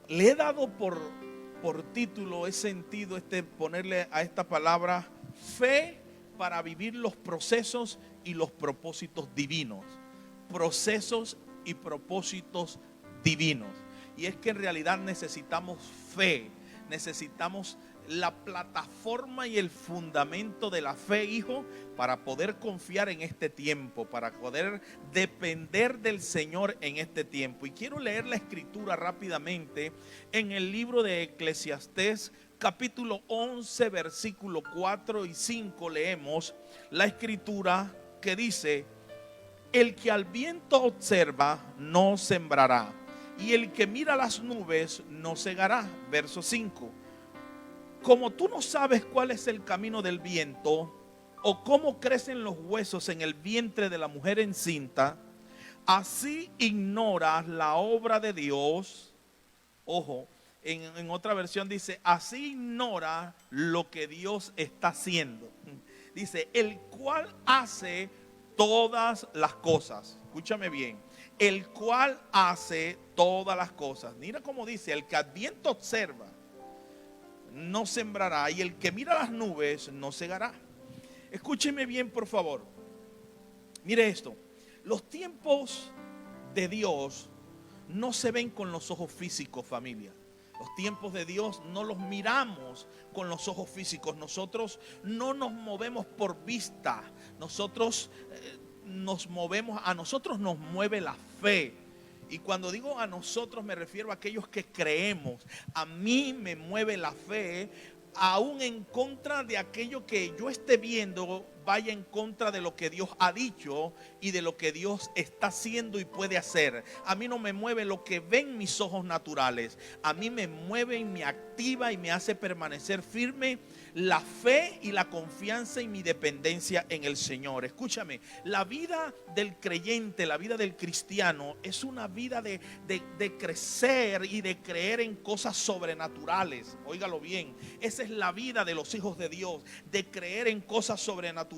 Le he dado por título, he sentido ponerle a esta palabra fe para vivir los procesos y los propósitos divinos. Procesos y propósitos divinos. Y es que en realidad necesitamos fe, necesitamos la plataforma y el fundamento de la fe, hijo, para poder confiar en este tiempo, para poder depender del Señor en este tiempo. Y quiero leer la escritura rápidamente en el libro de Eclesiastés, capítulo 11, versículo 4 y 5. Leemos la escritura que dice: el que al viento observa no sembrará, y el que mira las nubes no segará. Verso 5. Como tú no sabes cuál es el camino del viento, o cómo crecen los huesos en el vientre de la mujer encinta, así ignoras la obra de Dios. Ojo, en otra versión dice: así ignora lo que Dios está haciendo. Dice: el cual hace todas las cosas. Escúchame bien. El cual hace todas las cosas. Mira cómo dice: el que al viento observa no sembrará, y el que mira las nubes no segará. Escúcheme bien, por favor. Mire esto: los tiempos de Dios no se ven con los ojos físicos, familia. Los tiempos de Dios no los miramos con los ojos físicos. Nosotros no nos movemos por vista. Nosotros a nosotros nos mueve la fe. Y cuando digo a nosotros me refiero a aquellos que creemos. A mí me mueve la fe, aún en contra de aquello que yo esté viendo, vaya en contra de lo que Dios ha dicho y de lo que Dios está haciendo y puede hacer. A mí no me mueve lo que ven mis ojos naturales. A mí me mueve y me activa y me hace permanecer firme la fe y la confianza y mi dependencia en el Señor. Escúchame, la vida del creyente, la vida del cristiano es una vida de crecer y de creer en cosas sobrenaturales. Óigalo bien, esa es la vida de los hijos de Dios, de creer en cosas sobrenaturales.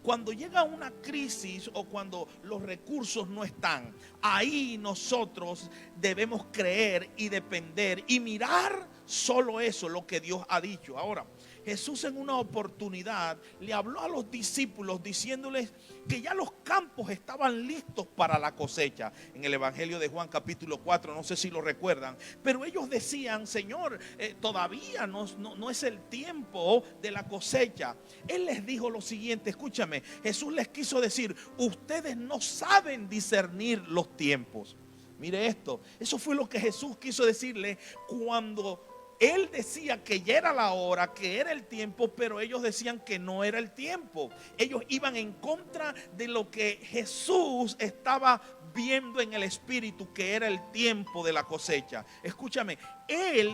Cuando llega una crisis o cuando los recursos no están, ahí nosotros debemos creer y depender y mirar solo eso, lo que Dios ha dicho. Ahora, Jesús en una oportunidad le habló a los discípulos diciéndoles que ya los campos estaban listos para la cosecha. En el Evangelio de Juan capítulo 4, no sé si lo recuerdan, pero ellos decían: Señor, todavía no es el tiempo de la cosecha. Él les dijo lo siguiente, escúchame, Jesús les quiso decir: ustedes no saben discernir los tiempos. Mire esto, eso fue lo que Jesús quiso decirle cuando Él decía que ya era la hora, que era el tiempo, pero ellos decían que no era el tiempo. Ellos iban en contra de lo que Jesús estaba viendo en el Espíritu, que era el tiempo de la cosecha. Escúchame,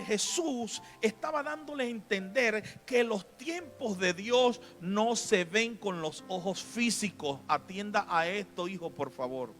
Jesús, estaba dándole a entender que los tiempos de Dios no se ven con los ojos físicos. Atienda a esto, hijo, por favor.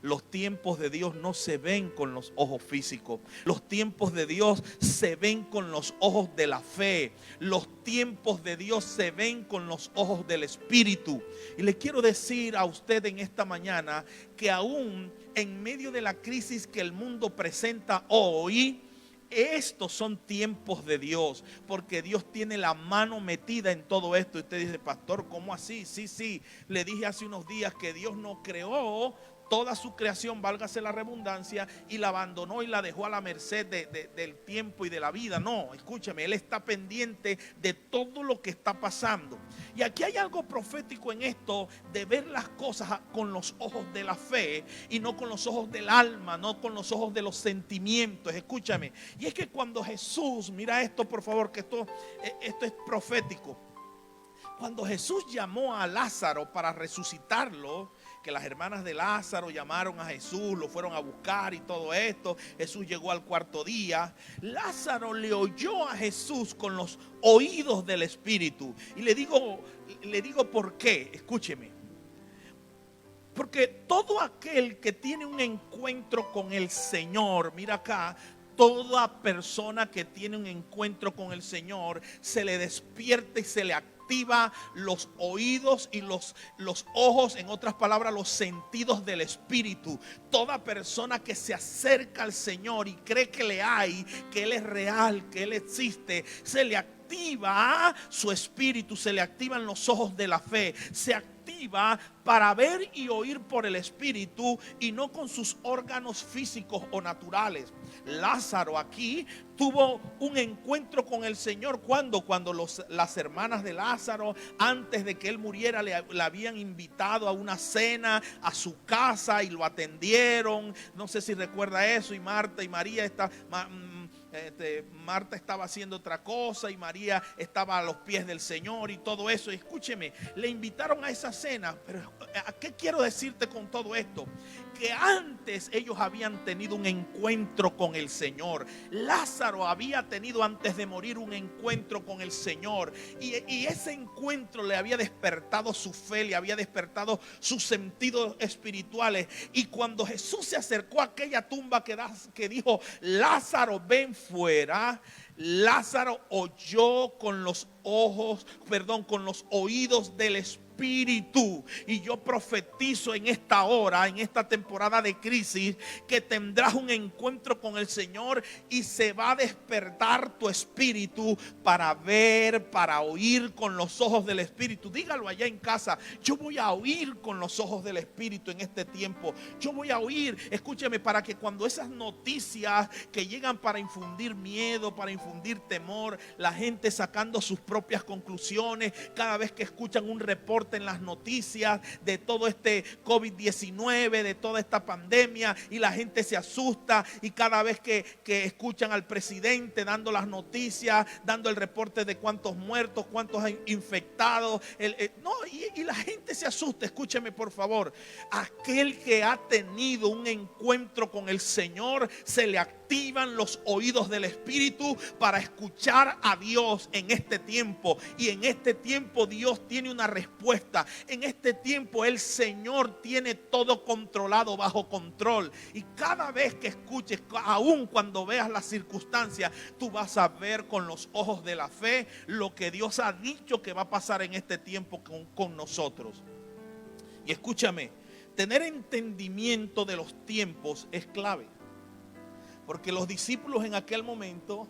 Los tiempos de Dios no se ven con los ojos físicos. Los tiempos de Dios se ven con los ojos de la fe. Los tiempos de Dios se ven con los ojos del Espíritu. Y le quiero decir a usted en esta mañana que aún en medio de la crisis que el mundo presenta hoy, estos son tiempos de Dios, porque Dios tiene la mano metida en todo esto. Y usted dice: pastor, ¿cómo así? Sí, le dije hace unos días que Dios no creó toda su creación, válgase la redundancia, y la abandonó y la dejó a la merced del tiempo y de la vida. No, escúcheme, Él está pendiente de todo lo que está pasando. Y aquí hay algo profético en esto, de ver las cosas con los ojos de la fe y no con los ojos del alma, no con los ojos de los sentimientos. Escúchame, y es que cuando Jesús, mira esto por favor, que esto es profético. Cuando Jesús llamó a Lázaro para resucitarlo, que las hermanas de Lázaro llamaron a Jesús, lo fueron a buscar y todo esto. Jesús llegó al cuarto día. Lázaro le oyó a Jesús con los oídos del Espíritu. Y le digo por qué. Escúcheme. Porque todo aquel que tiene un encuentro con el Señor, mira acá, toda persona que tiene un encuentro con el Señor, se le despierta y se le activa activa los oídos y los ojos, en otras palabras, los sentidos del espíritu. Toda persona que se acerca al Señor y cree que le hay, que Él es real, que Él existe, se le activa su espíritu, se le activan los ojos de la fe, se activa para ver y oír por el espíritu y no con sus órganos físicos o naturales. Lázaro aquí tuvo un encuentro con el Señor cuando las hermanas de Lázaro, antes de que él muriera, le habían invitado a una cena a su casa y lo atendieron. No sé si recuerda eso. Y Marta y María Marta estaba haciendo otra cosa y María estaba a los pies del Señor y todo eso. Y escúcheme, le invitaron a esa cena. Pero ¿a qué quiero decirte con todo esto? Que antes ellos habían tenido un encuentro con el Señor. Lázaro había tenido antes de morir un encuentro con el Señor. Y ese encuentro le había despertado su fe, le había despertado sus sentidos espirituales. Y cuando Jesús se acercó a aquella tumba que dijo: Lázaro, ven fuera, Lázaro oyó con los oídos del Espíritu. Y yo profetizo en esta hora, en esta temporada de crisis, que tendrás un encuentro con el Señor y se va a despertar tu espíritu para ver, para oír con los ojos del Espíritu. Dígalo allá en casa: yo voy a oír con los ojos del Espíritu en este tiempo. Yo voy a oír, escúcheme, para que cuando esas noticias que llegan para infundir miedo, para infundir temor, la gente sacando sus propias conclusiones, cada vez que escuchan un reporte en las noticias de todo este COVID-19, de toda esta pandemia, y la gente se asusta, y cada vez que escuchan al presidente dando las noticias, dando el reporte de cuántos muertos, cuántos infectados, y la gente se asusta. Escúcheme por favor: aquel que ha tenido un encuentro con el Señor, se le activan los oídos del Espíritu para escuchar a Dios en este tiempo. Y en este tiempo Dios tiene una respuesta. En este tiempo el Señor tiene todo controlado, bajo control. Y cada vez que escuches, aun cuando veas las circunstancias, tú vas a ver con los ojos de la fe lo que Dios ha dicho que va a pasar en este tiempo con nosotros. Y escúchame, tener entendimiento de los tiempos es clave. Porque los discípulos en aquel momento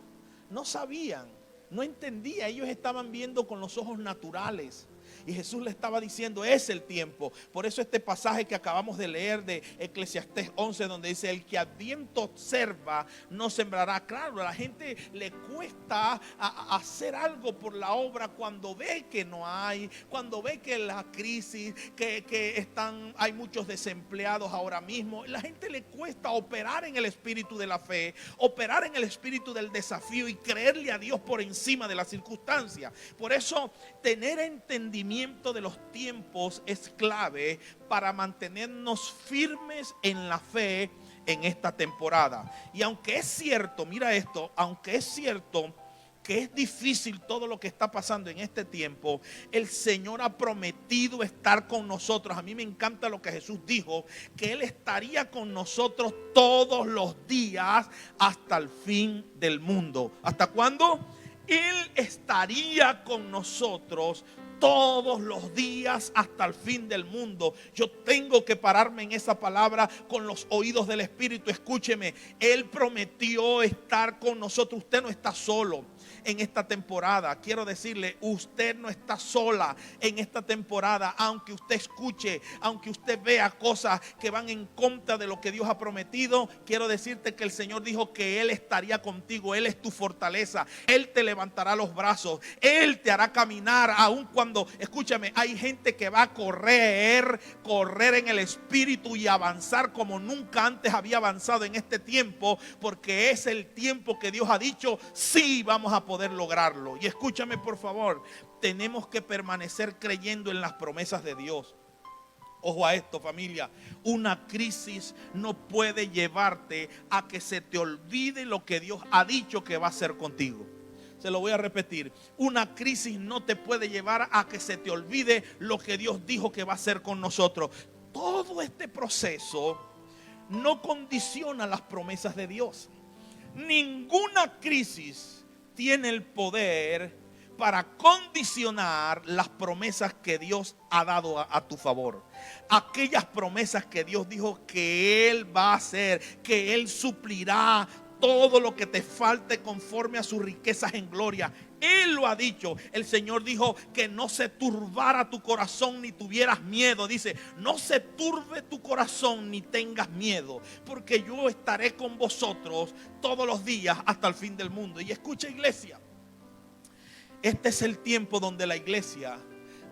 no sabían, no entendían. Ellos estaban viendo con los ojos naturales. Y Jesús le estaba diciendo: es el tiempo. Por eso este pasaje que acabamos de leer de Eclesiastés 11, donde dice: el que a viento observa no sembrará. Claro, a la gente le cuesta hacer algo por la obra cuando ve que no hay, cuando ve que la crisis, que hay muchos desempleados ahora mismo. La gente le cuesta operar en el espíritu de la fe, operar en el espíritu del desafío y creerle a Dios por encima de las circunstancias. Por eso tener entendimiento de los tiempos es clave para mantenernos firmes en la fe en esta temporada. Y aunque es cierto, mira esto, aunque es cierto que es difícil todo lo que está pasando en este tiempo, el Señor ha prometido estar con nosotros. A mí me encanta lo que Jesús dijo, que Él estaría con nosotros todos los días hasta el fin del mundo. ¿Hasta cuándo? Él estaría con nosotros todos los días hasta el fin del mundo. Yo tengo que pararme en esa palabra con los oídos del Espíritu. Escúcheme, Él prometió estar con nosotros. Usted no está solo en esta temporada. Quiero decirle, usted no está sola en esta temporada. Aunque usted escuche, aunque usted vea cosas que van en contra de lo que Dios ha prometido, quiero decirte que el Señor dijo que Él estaría contigo. Él es tu fortaleza. Él te levantará los brazos. Él te hará caminar, aun cuando, escúchame, hay gente que va a correr en el Espíritu y avanzar como nunca antes había avanzado en este tiempo, porque es el tiempo que Dios ha dicho: sí, vamos a poder lograrlo. Y escúchame por favor, tenemos que permanecer creyendo en las promesas de Dios. Ojo a esto, familia: una crisis no puede llevarte a que se te olvide lo que Dios ha dicho que va a hacer contigo. Se lo voy a repetir: una crisis no te puede llevar a que se te olvide lo que Dios dijo que va a hacer con nosotros. Todo este proceso no condiciona las promesas de Dios. Ninguna crisis tiene el poder para condicionar las promesas que Dios ha dado a tu favor. Aquellas promesas que Dios dijo que Él va a hacer, que Él suplirá todo lo que te falte conforme a sus riquezas en gloria. Él lo ha dicho. El Señor dijo que no se turbara tu corazón ni tuvieras miedo. Dice, no se turbe tu corazón ni tengas miedo, porque yo estaré con vosotros todos los días hasta el fin del mundo. Y escucha, iglesia, este es el tiempo donde la iglesia,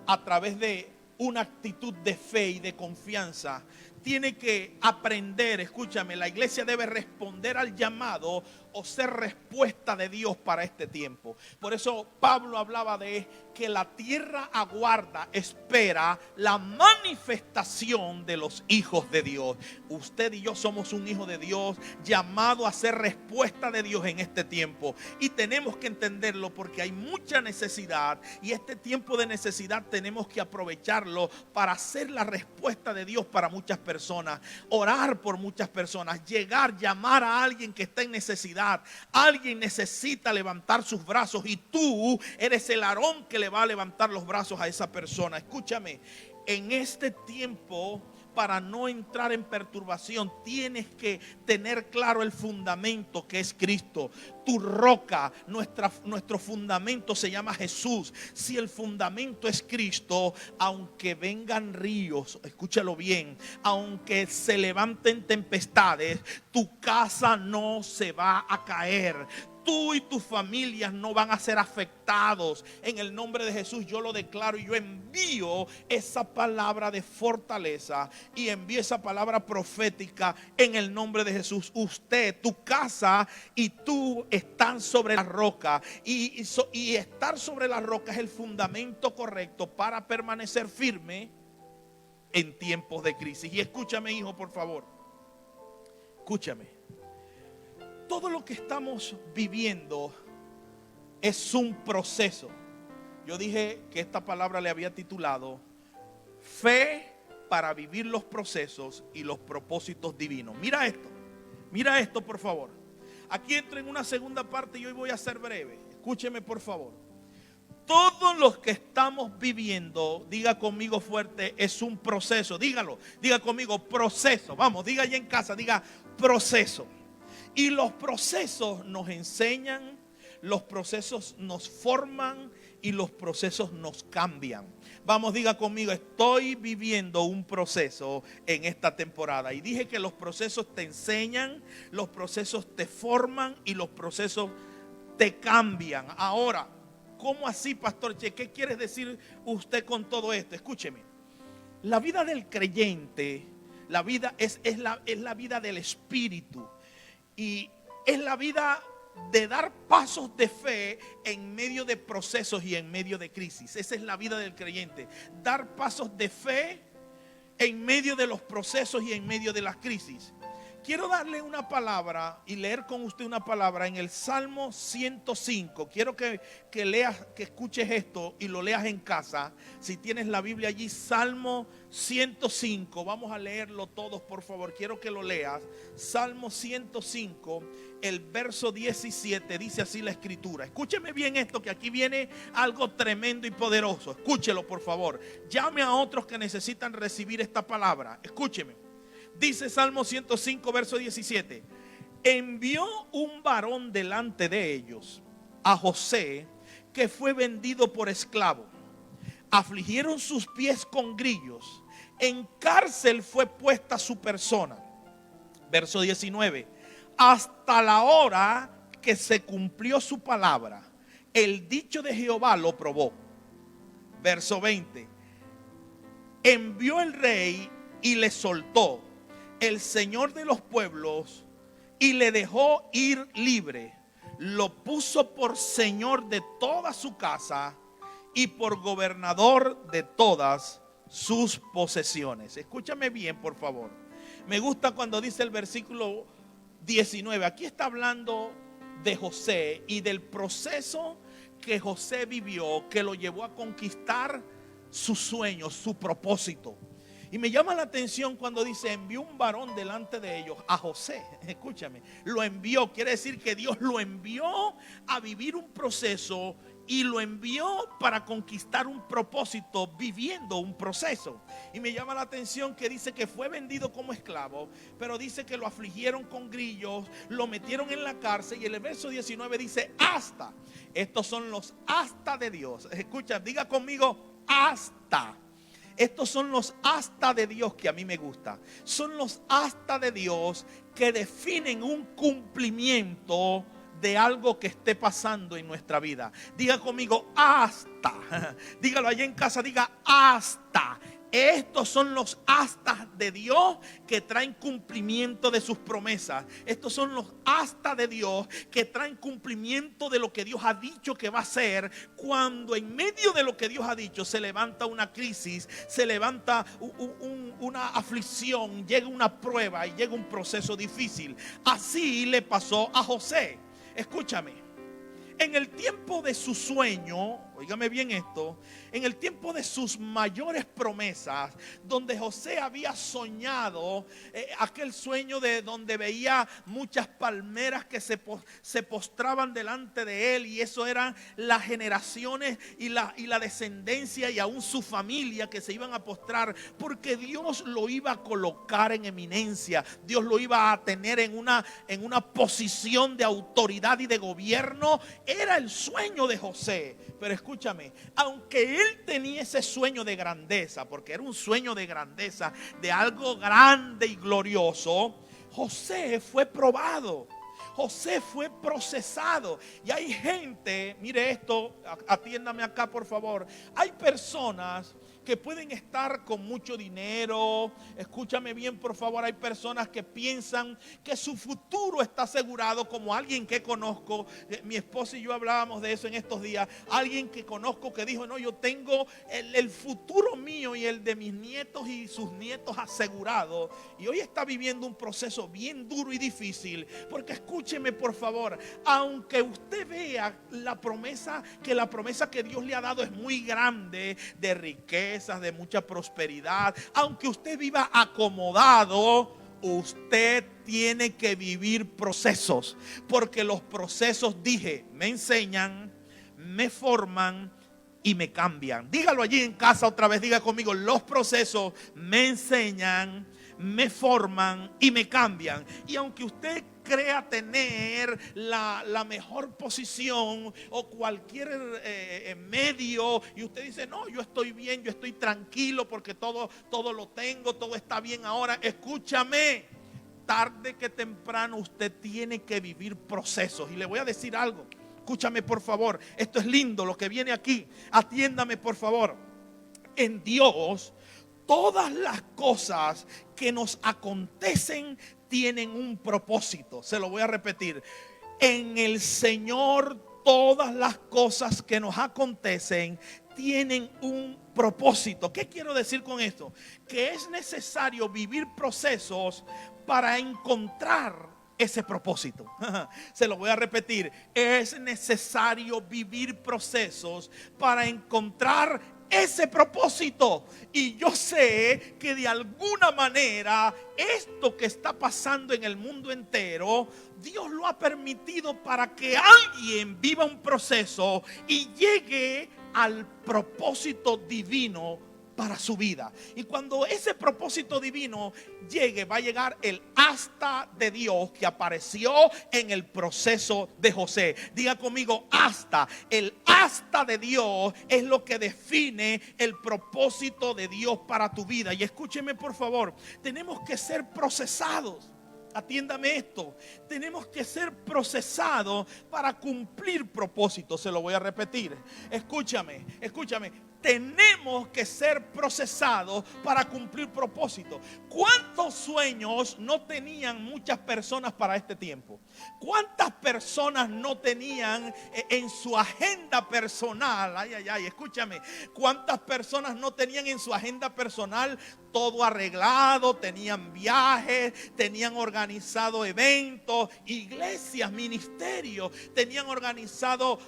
a través de una actitud de fe y de confianza, tiene que aprender. Escúchame, la iglesia debe responder al llamado o ser respuesta de Dios para este tiempo. Por eso Pablo hablaba de que la tierra aguarda, espera la manifestación de los hijos de Dios. Usted y yo somos un hijo de Dios, llamado a ser respuesta de Dios en este tiempo. Y tenemos que entenderlo porque hay mucha necesidad. Y este tiempo de necesidad tenemos que aprovecharlo para hacer la respuesta de Dios para muchas personas. Orar por muchas personas, llegar, llamar a alguien que está en necesidad. Alguien necesita levantar sus brazos y tú eres el Aarón que le va a levantar los brazos a esa persona. Escúchame, en este tiempo, para no entrar en perturbación, tienes que tener claro el fundamento que es Cristo. Tu roca, nuestro fundamento se llama Jesús. Si el fundamento es Cristo, aunque vengan ríos, escúchalo bien, aunque se levanten tempestades, tu casa no se va a caer. Tú y tus familias no van a ser afectados. En el nombre de Jesús yo lo declaro y yo envío esa palabra de fortaleza y envío esa palabra profética en el nombre de Jesús. Usted, tu casa y tú están sobre la roca y estar sobre la roca es el fundamento correcto para permanecer firme en tiempos de crisis. Y escúchame, hijo, por favor. Escúchame. Todo lo que estamos viviendo es un proceso. Yo dije que esta palabra le había titulado Fe para vivir los procesos y los propósitos divinos. Mira esto por favor. Aquí entro en una segunda parte y hoy voy a ser breve. Escúcheme por favor. Todos los que estamos viviendo, diga conmigo fuerte, es un proceso. Dígalo, diga conmigo proceso. Vamos, diga allá en casa, diga proceso. Y los procesos nos enseñan, los procesos nos forman y los procesos nos cambian. Vamos, diga conmigo, estoy viviendo un proceso en esta temporada. Y dije que los procesos te enseñan, los procesos te forman y los procesos te cambian. Ahora, ¿cómo así, pastor Che? ¿Qué quiere decir usted con todo esto? Escúcheme, la vida del creyente, la vida es la vida del espíritu. Y es la vida de dar pasos de fe en medio de procesos y en medio de crisis. Esa es la vida del creyente. Dar pasos de fe en medio de los procesos y en medio de las crisis. Quiero darle una palabra y leer con usted una palabra en el Salmo 105. Quiero que leas, que escuches esto y lo leas en casa. Si tienes la Biblia allí, Salmo 105. Vamos a leerlo todos, por favor. Quiero que lo leas. Salmo 105, el verso 17. Dice así la escritura. Escúcheme bien esto, que aquí viene algo tremendo y poderoso. Escúchelo, por favor. Llame a otros que necesitan recibir esta palabra. Escúcheme. Dice Salmo 105, verso 17. Envió un varón delante de ellos, a José, que fue vendido por esclavo. Afligieron sus pies con grillos. En cárcel fue puesta su persona. Verso 19. Hasta la hora que se cumplió su palabra, el dicho de Jehová lo probó. Verso 20. Envió el rey y le soltó el Señor de los pueblos y le dejó ir libre. Lo puso por señor de toda su casa y por gobernador de todas sus posesiones. Escúchame bien, por favor. Me gusta cuando dice el versículo 19. Aquí está hablando de José y del proceso que José vivió, que lo llevó a conquistar sus sueños, su propósito. Y me llama la atención cuando dice, envió un varón delante de ellos, a José. Escúchame, lo envió, quiere decir que Dios lo envió a vivir un proceso y lo envió para conquistar un propósito viviendo un proceso. Y me llama la atención que dice que fue vendido como esclavo, pero dice que lo afligieron con grillos, lo metieron en la cárcel, y el verso 19 dice hasta. Estos son los hasta de Dios. Escucha, diga conmigo hasta. Estos son los hasta de Dios que a mí me gusta. Son los hasta de Dios que definen un cumplimiento de algo que esté pasando en nuestra vida. Diga conmigo hasta. Dígalo allá en casa, diga hasta. Estos son los hasta de Dios que traen cumplimiento de sus promesas. Estos son los hasta de Dios que traen cumplimiento de lo que Dios ha dicho que va a hacer. Cuando en medio de lo que Dios ha dicho se levanta una crisis, se levanta una aflicción, llega una prueba y llega un proceso difícil. Así le pasó a José. Escúchame, en el tiempo de su sueño, óigame bien esto, en el tiempo de sus mayores promesas, donde José había soñado aquel sueño de donde veía muchas palmeras que se postraban delante de él, y eso eran las generaciones y la descendencia y aún su familia que se iban a postrar, porque Dios lo iba a colocar en eminencia, Dios lo iba a tener en una posición de autoridad y de gobierno. Era el sueño de José. Pero escúchame, aunque él tenía ese sueño de grandeza, porque era un sueño de grandeza, de algo grande y glorioso, José fue probado, José fue procesado. Y hay gente, mire esto, atiéndame acá por favor, hay personas que pueden estar con mucho dinero. Escúchame bien por favor, hay personas que piensan que su futuro está asegurado, como alguien que conozco, mi esposa y yo hablábamos de eso en estos días, alguien que conozco que dijo, no, yo tengo el futuro mío y el de mis nietos y sus nietos asegurado, y hoy está viviendo un proceso bien duro y difícil, porque escúcheme por favor, aunque usted vea la promesa que Dios le ha dado es muy grande, de riqueza, de mucha prosperidad, aunque usted viva acomodado, usted tiene que vivir procesos, porque los procesos, dije, me enseñan, me forman y me cambian. Dígalo allí en casa otra vez, diga conmigo, los procesos me enseñan, me forman y me cambian. Y aunque usted crea tener la mejor posición o cualquier medio, y usted dice, no, yo estoy bien, yo estoy tranquilo porque todo lo tengo, todo está bien ahora, escúchame, tarde que temprano usted tiene que vivir procesos. Y le voy a decir algo, escúchame por favor, esto es lindo lo que viene aquí, atiéndame por favor. En Dios, todas las cosas que nos acontecen tienen un propósito. Se lo voy a repetir. En el Señor, todas las cosas que nos acontecen tienen un propósito. ¿Qué quiero decir con esto? Que es necesario vivir procesos para encontrar ese propósito. Se lo voy a repetir. Es necesario vivir procesos para encontrar ese propósito. Y yo sé que de alguna manera esto que está pasando en el mundo entero, Dios lo ha permitido para que alguien viva un proceso y llegue al propósito divino para su vida. Y cuando ese propósito divino llegue, va a llegar el hasta de Dios que apareció en el proceso de José. Diga conmigo, hasta. El hasta de Dios es lo que define el propósito de Dios para tu vida. Y escúcheme por favor, tenemos que ser procesados. Atiéndame esto, tenemos que ser procesados para cumplir propósitos. Se lo voy a repetir. Escúchame. Tenemos que ser procesados para cumplir propósitos. ¿Cuántos sueños no tenían muchas personas para este tiempo? ¿Cuántas personas no tenían en su agenda personal? Escúchame. ¿Cuántas personas no tenían en su agenda personal todo arreglado? Tenían viajes, tenían organizado eventos, iglesias, ministerios, tenían organizado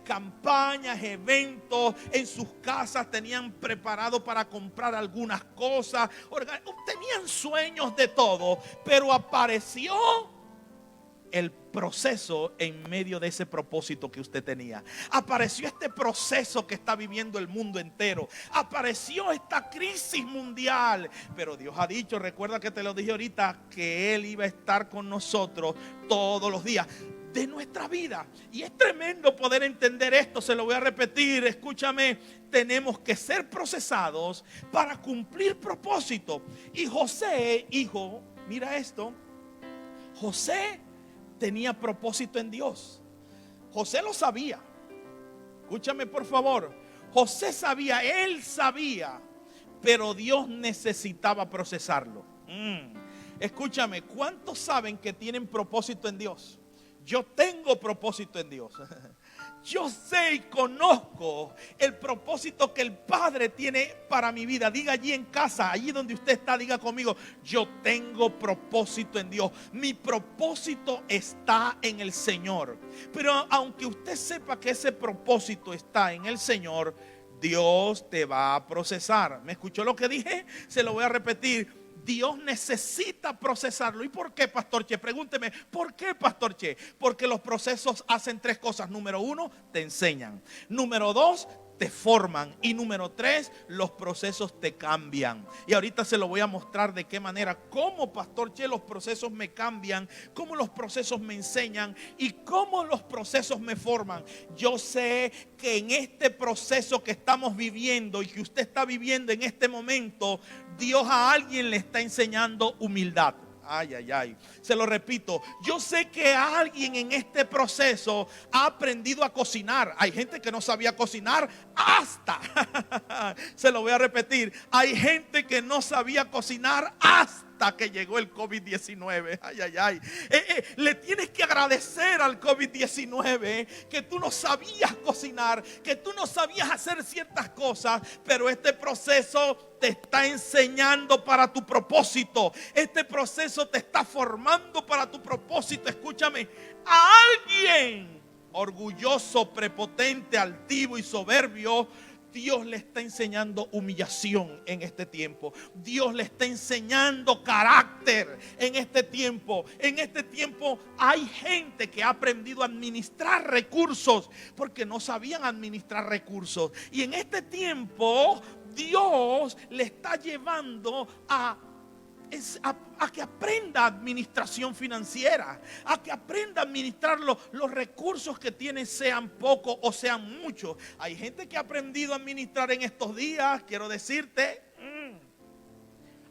campañas, eventos en sus casas, casas, tenían preparado para comprar algunas cosas, tenían sueños de todo, pero apareció el proceso en medio de ese propósito que usted tenía. Apareció este proceso que está viviendo el mundo entero. Apareció esta crisis mundial. Pero Dios ha dicho, recuerda que te lo dije ahorita, que Él iba a estar con nosotros todos los días de nuestra vida. Y es tremendo poder entender esto. Se lo voy a repetir, escúchame. Tenemos que ser procesados para cumplir propósito. Y José, hijo, mira esto. José tenía propósito en Dios. José lo sabía. Escúchame por favor. José sabía, él sabía, pero Dios necesitaba procesarlo. Escúchame, ¿cuántos saben que tienen propósito en Dios? Yo tengo propósito en Dios. Yo sé y conozco el propósito que el Padre tiene para mi vida. Diga allí en casa, allí donde usted está, diga conmigo: yo tengo propósito en Dios. Mi propósito está en el Señor. Pero aunque usted sepa que ese propósito está en el Señor, Dios te va a procesar. ¿Me escuchó lo que dije? Se lo voy a repetir. Dios necesita procesarlo. ¿Y por qué, Pastor Che? Pregúnteme, ¿por qué, Pastor Che? Porque los procesos hacen tres cosas. Número uno, te enseñan. Número dos, te forman. Y número tres, los procesos te cambian. Y ahorita se lo voy a mostrar de qué manera, cómo, Pastor Che, los procesos me cambian, cómo los procesos me enseñan y cómo los procesos me forman. Yo sé que en este proceso que estamos viviendo y que usted está viviendo en este momento, Dios a alguien le está enseñando humildad. Ay, ay, ay. Se lo repito. Yo sé que alguien en este proceso ha aprendido a cocinar. Hay gente que no sabía cocinar hasta. Se lo voy a repetir. Hay gente que no sabía cocinar hasta que llegó el COVID-19. Ay, ay, ay. Le tienes que agradecer al COVID-19 que tú no sabías cocinar, que tú no sabías hacer ciertas cosas, pero este proceso te está enseñando para tu propósito. Este proceso te está formando para tu propósito. Escúchame, a alguien orgulloso, prepotente, altivo y soberbio, Dios le está enseñando humillación en este tiempo. Dios le está enseñando carácter en este tiempo. En este tiempo hay gente que ha aprendido a administrar recursos porque no sabían administrar recursos. Y en este tiempo Dios le está llevando a que aprenda administración financiera, a que aprenda a administrar los recursos que tiene, sean pocos o sean muchos. Hay gente que ha aprendido a administrar en estos días, quiero decirte.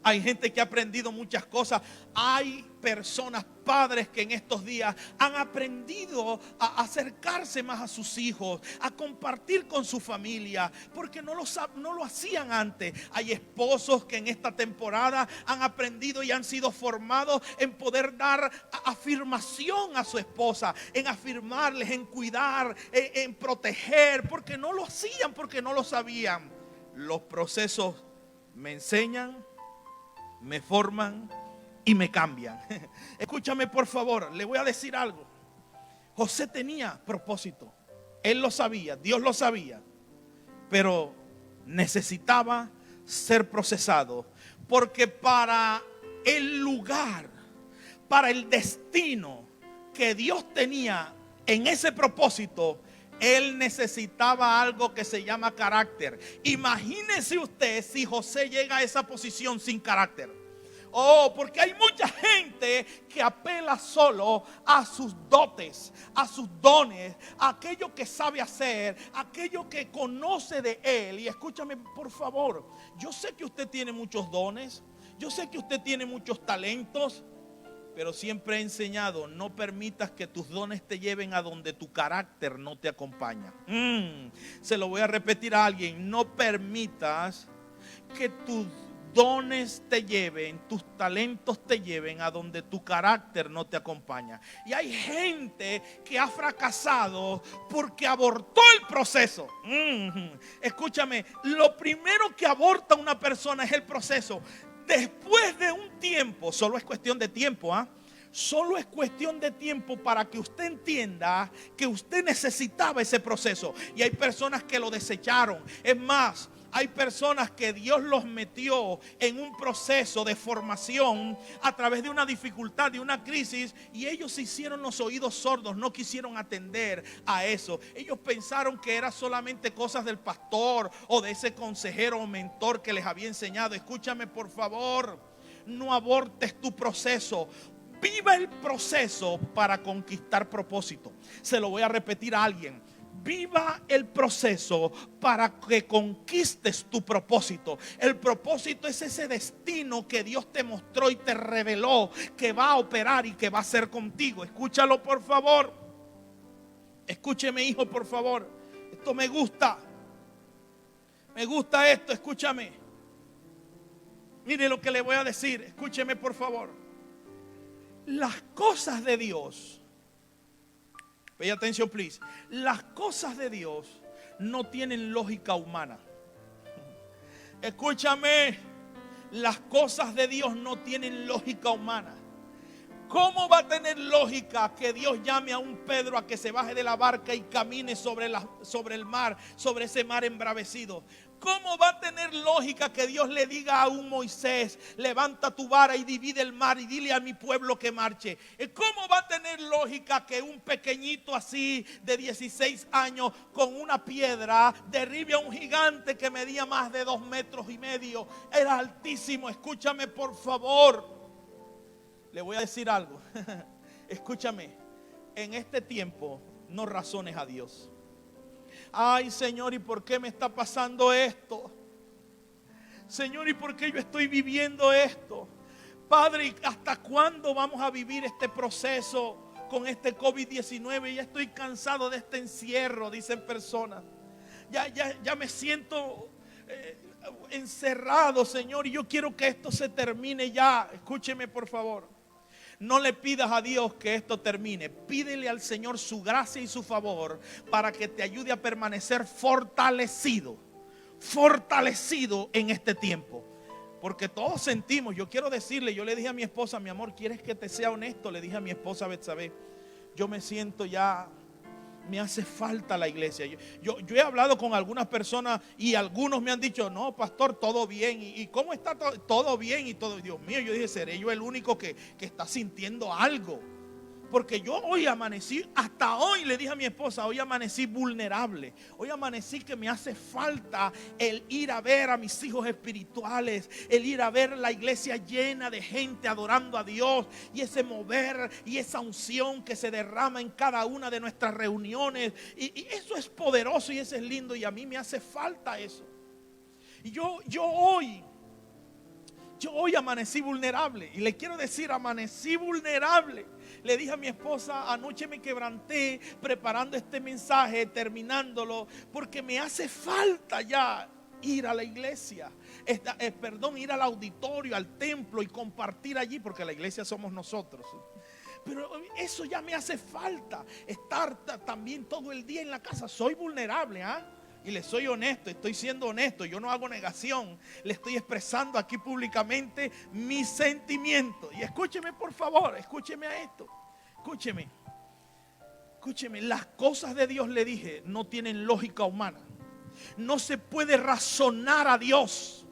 Hay gente que ha aprendido muchas cosas. Hay personas, padres, que en estos días han aprendido a acercarse más a sus hijos, a compartir con su familia, porque no lo hacían antes. Hay esposos que en esta temporada han aprendido y han sido formados en poder dar afirmación a su esposa, en afirmarles, en cuidar, en proteger, porque no lo hacían, porque no lo sabían. Los procesos me enseñan, me forman y me cambian. Escúchame por favor, le voy a decir algo. José tenía propósito. Él lo sabía, Dios lo sabía. Pero necesitaba ser procesado. Porque para el lugar, para el destino que Dios tenía en ese propósito, él necesitaba algo que se llama carácter. Imagínese usted si José llega a esa posición sin carácter. Oh, porque hay mucha gente que apela solo a sus dotes, a sus dones, a aquello que sabe hacer, aquello que conoce de él. Y escúchame por favor, yo sé que usted tiene muchos dones, yo sé que usted tiene muchos talentos, pero siempre he enseñado: no permitas que tus dones te lleven a donde tu carácter no te acompaña. Se lo voy a repetir a alguien: no permitas que tus dones te lleven, tus talentos te lleven a donde tu carácter no te acompaña. Y hay gente que ha fracasado porque abortó el proceso. Escúchame, lo primero que aborta una persona es el proceso. Después de un tiempo, solo es cuestión de tiempo, Solo es cuestión de tiempo para que usted entienda que usted necesitaba ese proceso. Y hay personas que lo desecharon. Es más, hay personas que Dios los metió en un proceso de formación a través de una dificultad, de una crisis, y ellos se hicieron los oídos sordos, no quisieron atender a eso. Ellos pensaron que era solamente cosas del pastor o de ese consejero o mentor que les había enseñado. Escúchame por favor, no abortes tu proceso. Viva el proceso para conquistar propósito. Se lo voy a repetir a alguien. Viva el proceso para que conquistes tu propósito. El propósito es ese destino que Dios te mostró y te reveló, que va a operar y que va a ser contigo. Escúchalo por favor. Escúcheme, hijo, por favor. Esto me gusta. Me gusta esto, escúchame. Mire lo que le voy a decir. Escúcheme por favor. Las cosas de Dios, pay attention please, las cosas de Dios no tienen lógica humana. Escúchame, las cosas de Dios no tienen lógica humana. ¿Cómo va a tener lógica que Dios llame a un Pedro a que se baje de la barca y camine sobre el mar, sobre ese mar embravecido? ¿Cómo va a tener lógica que Dios le diga a un Moisés, levanta tu vara y divide el mar y dile a mi pueblo que marche? ¿Cómo va a tener lógica que un pequeñito así de 16 años con una piedra derribe a un gigante que medía más de 2,5 metros? Era altísimo. Escúchame por favor. Le voy a decir algo. Escúchame. En este tiempo no razones a Dios. Ay, Señor, ¿y por qué me está pasando esto? Señor, ¿y por qué yo estoy viviendo esto? Padre, ¿hasta cuándo vamos a vivir este proceso con este COVID-19? Ya estoy cansado de este encierro, dicen personas. Ya me siento encerrado, Señor, y yo quiero que esto se termine ya. Escúcheme, por favor. No le pidas a Dios que esto termine. Pídele al Señor su gracia y su favor para que te ayude a permanecer fortalecido en este tiempo. Porque todos sentimos, yo quiero decirle, yo le dije a mi esposa, mi amor, ¿quieres que te sea honesto? Le dije a mi esposa Betsabé, yo me siento ya, me hace falta la iglesia. Yo he hablado con algunas personas y algunos me han dicho, no, pastor, todo bien. ¿Y cómo está todo bien? Y todo, Dios mío, yo dije, ¿seré yo el único que está sintiendo algo? Porque yo hoy amanecí, hasta hoy le dije a mi esposa, hoy amanecí vulnerable. Hoy amanecí que me hace falta el ir a ver a mis hijos espirituales, el ir a ver la iglesia llena de gente adorando a Dios y ese mover y esa unción que se derrama en cada una de nuestras reuniones. Y eso es poderoso y eso es lindo y a mí me hace falta eso. Y yo hoy amanecí vulnerable y le quiero decir, amanecí vulnerable. Le dije a mi esposa, anoche me quebranté preparando este mensaje, terminándolo, porque me hace falta ya ir a la iglesia, ir al auditorio, al templo y compartir allí, porque la iglesia somos nosotros. Pero eso ya me hace falta, estar también todo el día en la casa. Soy vulnerable, y le soy honesto, estoy siendo honesto, yo no hago negación, le estoy expresando aquí públicamente mis sentimientos. Y escúcheme por favor, escúcheme a esto, escúcheme, las cosas de Dios, le dije, no tienen lógica humana. No se puede razonar a Dios,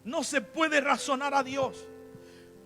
no se puede razonar a Dios.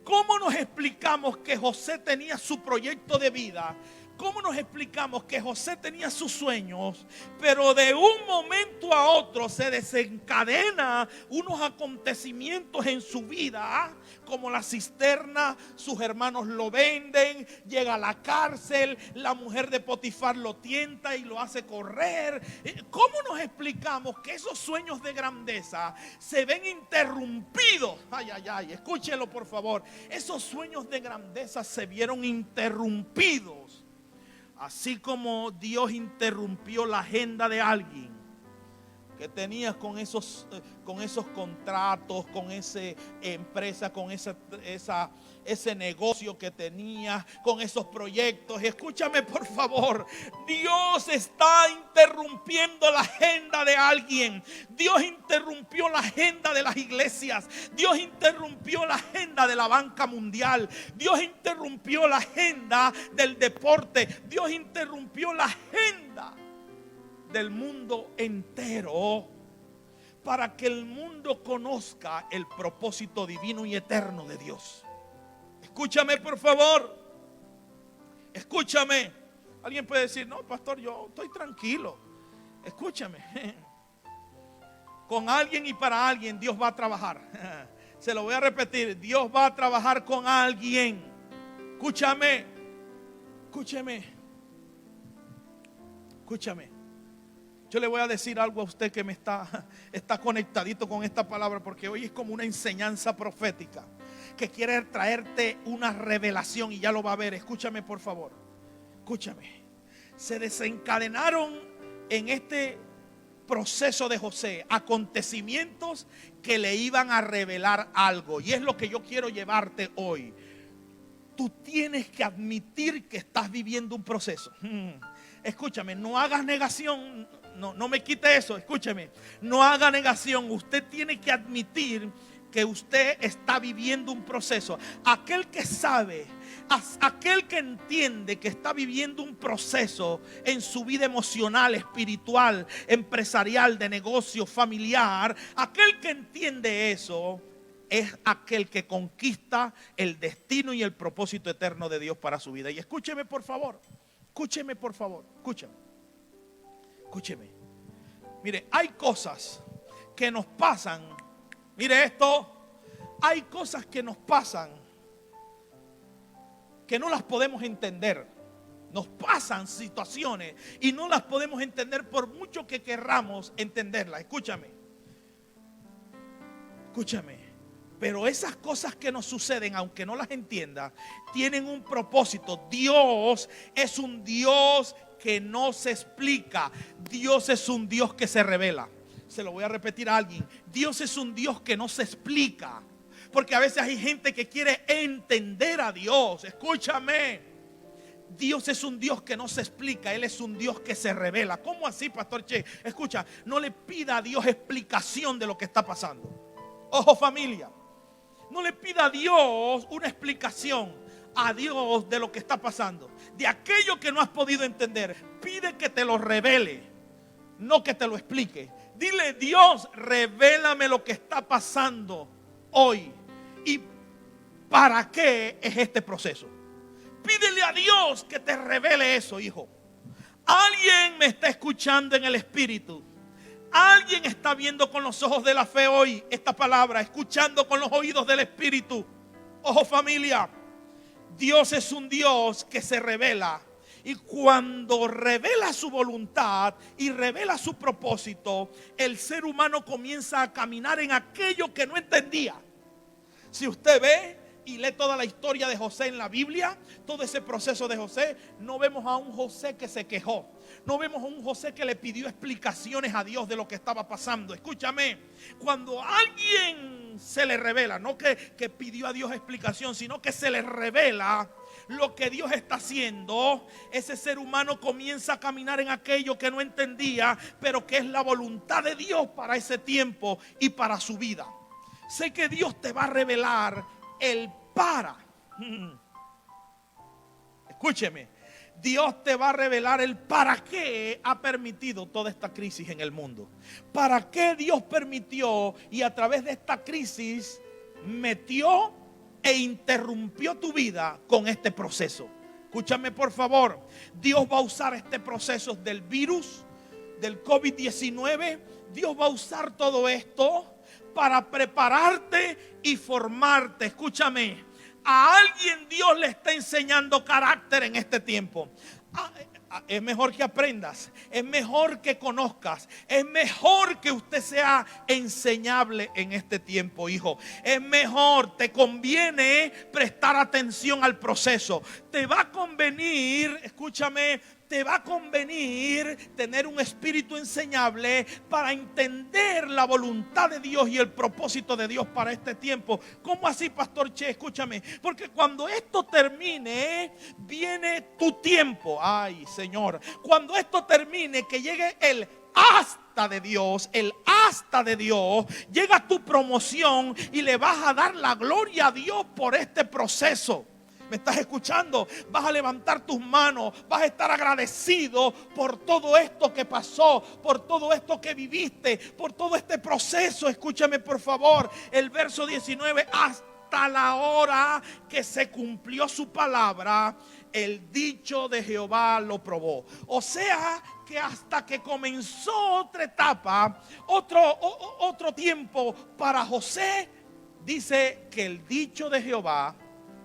¿Cómo nos explicamos que José tenía su proyecto de vida? ¿Cómo nos explicamos que José tenía sus sueños, pero de un momento a otro se desencadena unos acontecimientos en su vida, como la cisterna, sus hermanos lo venden, llega a la cárcel, la mujer de Potifar lo tienta y lo hace correr? ¿Cómo nos explicamos que esos sueños de grandeza se ven interrumpidos? Ay, escúchelo por favor. Esos sueños de grandeza se vieron interrumpidos. Así como Dios interrumpió la agenda de alguien que tenías con esos contratos, con esa empresa, con ese negocio que tenías, con esos proyectos. Escúchame por favor, Dios está interrumpiendo la agenda de alguien. Dios interrumpió la agenda de las iglesias. Dios interrumpió la agenda de la banca mundial. Dios interrumpió la agenda del deporte. Dios interrumpió la agenda del mundo entero para que el mundo conozca el propósito divino y eterno de Dios. Escúchame por favor, escúchame. Alguien puede decir, no pastor, yo estoy tranquilo. Escúchame, con alguien y para alguien Dios va a trabajar. Se lo voy a repetir, Dios va a trabajar con alguien. Escúchame, escúchame. Yo le voy a decir algo a usted que me está conectadito con esta palabra, porque hoy es como una enseñanza profética que quiere traerte una revelación y ya lo va a ver. Escúchame por favor, escúchame. Se desencadenaron en este proceso de José acontecimientos que le iban a revelar algo, y es lo que yo quiero llevarte hoy. Tú tienes que admitir que estás viviendo un proceso. Escúchame, no hagas negación. No me quite eso, escúcheme. No haga negación. Usted tiene que admitir que usted está viviendo un proceso. Aquel que sabe, aquel que entiende que está viviendo un proceso en su vida emocional, espiritual, empresarial, de negocio, familiar, aquel que entiende eso es aquel que conquista el destino y el propósito eterno de Dios para su vida. Y escúcheme por favor, escúcheme. Mire, hay cosas que nos pasan. Mire esto, hay cosas que nos pasan que no las podemos entender. Nos pasan situaciones y no las podemos entender por mucho que querramos entenderlas. Escúchame. Pero esas cosas que nos suceden, aunque no las entienda, tienen un propósito. Dios es un Dios que no se explica. Dios es un Dios que se revela. Se lo voy a repetir a alguien. Dios es un Dios que no se explica. Porque a veces hay gente que quiere entender a Dios. Escúchame. Dios es un Dios que no se explica. Él es un Dios que se revela. ¿Cómo así, pastor Che? Escucha, no le pida a Dios explicación de lo que está pasando. Ojo, familia. No le pida a Dios una explicación a Dios de lo que está pasando, de aquello que no has podido entender. Pide que te lo revele, no que te lo explique. Dile, Dios, revélame lo que está pasando hoy y para qué es este proceso. Pídele a Dios que te revele eso, hijo. Alguien me está escuchando en el espíritu. Alguien está viendo con los ojos de la fe hoy esta palabra, escuchando con los oídos del espíritu. Ojo, familia. Dios es un Dios que se revela, y cuando revela su voluntad y revela su propósito, el ser humano comienza a caminar en aquello que no entendía. Si usted ve y lee toda la historia de José en la Biblia, todo ese proceso de José, no vemos a un José que se quejó. No vemos a un José que le pidió explicaciones a Dios de lo que estaba pasando. Escúchame, cuando alguien se le revela, no que pidió a Dios explicación, sino que se le revela lo que Dios está haciendo, ese ser humano comienza a caminar en aquello que no entendía, pero que es la voluntad de Dios para ese tiempo y para su vida. Sé que Dios te va a revelar el para. Escúcheme. Dios te va a revelar el para qué ha permitido toda esta crisis en el mundo. Para qué Dios permitió y a través de esta crisis metió e interrumpió tu vida con este proceso. Escúchame por favor. Dios va a usar este proceso del virus, del COVID-19. Dios va a usar todo esto para prepararte y formarte. Escúchame. A alguien Dios le está enseñando carácter en este tiempo. Es mejor que aprendas, es mejor que conozcas, es mejor que usted sea enseñable en este tiempo, hijo. Es mejor, te conviene prestar atención al proceso. Te va a convenir, escúchame, te va a convenir tener un espíritu enseñable para entender la voluntad de Dios y el propósito de Dios para este tiempo. ¿Cómo así, Pastor Che? Escúchame, porque cuando esto termine, viene tu tiempo. Ay, Señor, cuando esto termine, que llegue el hasta de Dios, el hasta de Dios, llega tu promoción y le vas a dar la gloria a Dios por este proceso. ¿Me estás escuchando? Vas a levantar tus manos, vas a estar agradecido por todo esto que pasó, por todo esto que viviste, por todo este proceso. Escúchame por favor, el verso 19, hasta la hora que se cumplió su palabra, el dicho de Jehová lo probó. O sea que hasta que comenzó otra etapa, otro tiempo para José, dice que el dicho de Jehová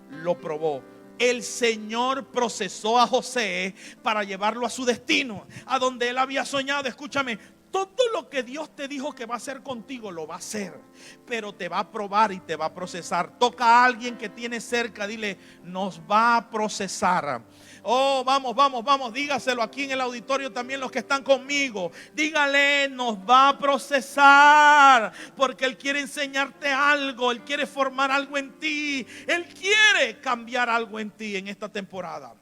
lo probó. El Señor procesó a José para llevarlo a su destino, a donde él había soñado. Escúchame, todo lo que Dios te dijo que va a hacer contigo, lo va a hacer, pero te va a probar y te va a procesar. Toca a alguien que tiene cerca, dile, nos va a procesar. Oh, vamos, dígaselo aquí en el auditorio también los que están conmigo. Dígale, nos va a procesar, porque Él quiere enseñarte algo, Él quiere formar algo en ti, Él quiere cambiar algo en ti en esta temporada.